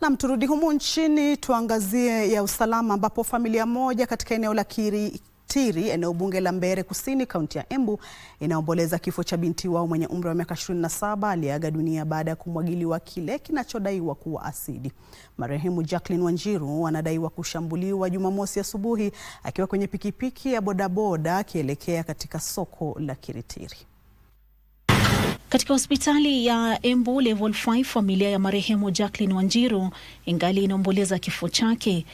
Na turudi humu nchini tuangazie ya usalama ambapo familia moja katika eneo la Kiritiri, eneo bunge la Mbeere Kusini, kaunti ya Embu, inaomboleza kifo cha binti wao mwenye umri wa miaka 27 aliyeaga dunia baada ya kumwagiliwa kile kinachodaiwa kuwa asidi. Marehemu Jacqueline Wanjiru anadaiwa kushambuliwa Jumamosi asubuhi akiwa kwenye pikipiki ya bodaboda akielekea katika soko la Kiritiri. Katika hospitali ya Embu Level 5, familia ya marehemu Jacqueline Wanjiru ingali inaomboleza kifo chake.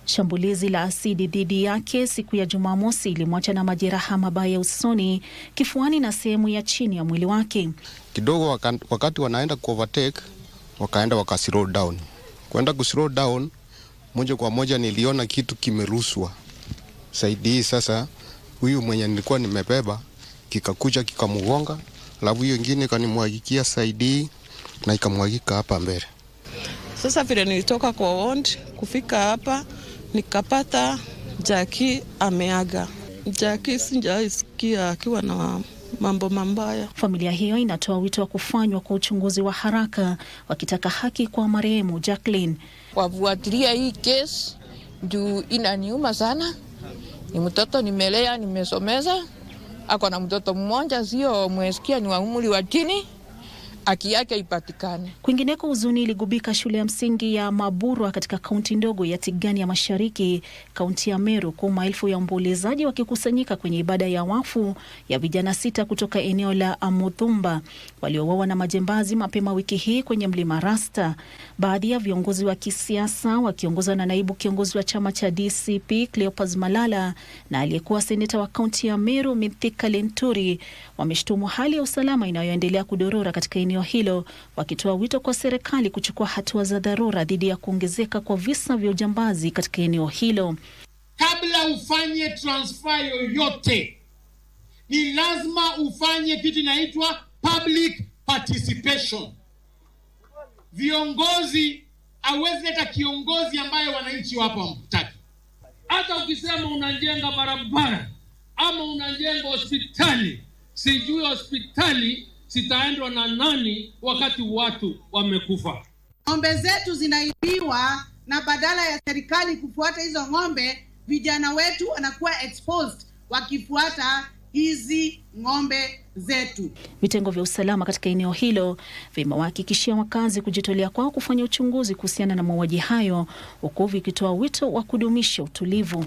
Shambulizi la asidi dhidi yake siku ya Jumamosi ilimwacha na majeraha mabaya usoni, kifuani na sehemu ya chini ya mwili wake. Kidogo wakati wanaenda ku overtake, wakaenda wakaslow down. Kwenda kuslow down, moja kwa moja niliona kitu kimeruswa. Saidi sasa huyu mwenye nilikuwa nimebeba kikakuja kikamugonga, alafu hiyo nyingine kanimwagikia Saidi na ikamwagika hapa mbele. Sasa vile nilitoka kwa ward kufika hapa nikapata Jackie ameaga. Jackie sijaisikia akiwa na mambo mabaya. Familia hiyo inatoa wito wa kufanywa kwa uchunguzi wa haraka wakitaka haki kwa marehemu Jacqueline. Wafuatilia hii case juu inaniuma sana. Ni mtoto nimelea, nimesomeza. Ako na mtoto mmoja, sio mwesikia ni wa umri wa chini, haki yake ipatikane. Kwingineko, huzuni iligubika shule ya msingi ya Maburwa katika kaunti ndogo ya Tigania Mashariki, kaunti ya Meru, kwa maelfu ya waombolezaji wakikusanyika kwenye ibada ya wafu ya vijana 6 kutoka eneo la Amuthumba waliouawa na majambazi mapema wiki hii kwenye mlima Rasta. Baadhi ya viongozi wa kisiasa wakiongozwa na naibu kiongozi wa chama cha DCP Cleopas Malala na aliyekuwa seneta wa kaunti ya Meru Mithika Lenturi wameshtumu hali ya usalama inayoendelea kudorora katika eneo hilo, wakitoa wito kwa serikali kuchukua hatua za dharura dhidi ya kuongezeka kwa visa vya ujambazi katika eneo hilo. Kabla ufanye transfer yoyote, ni lazima ufanye kitu inaitwa public participation. Viongozi, hawezi leta kiongozi ambaye wananchi wapo wamtaki. Hata ukisema unajenga barabara ama unajenga hospitali, sijui hospitali sitaendwa na nani wakati watu wamekufa. Ng'ombe zetu zinaibiwa na badala ya serikali kufuata hizo ng'ombe, vijana wetu wanakuwa exposed wakifuata hizi ng'ombe zetu. Vitengo vya usalama katika eneo hilo vimewahakikishia wakazi kujitolea kwao kufanya uchunguzi kuhusiana na mauaji hayo, huku vikitoa wito wa kudumisha utulivu.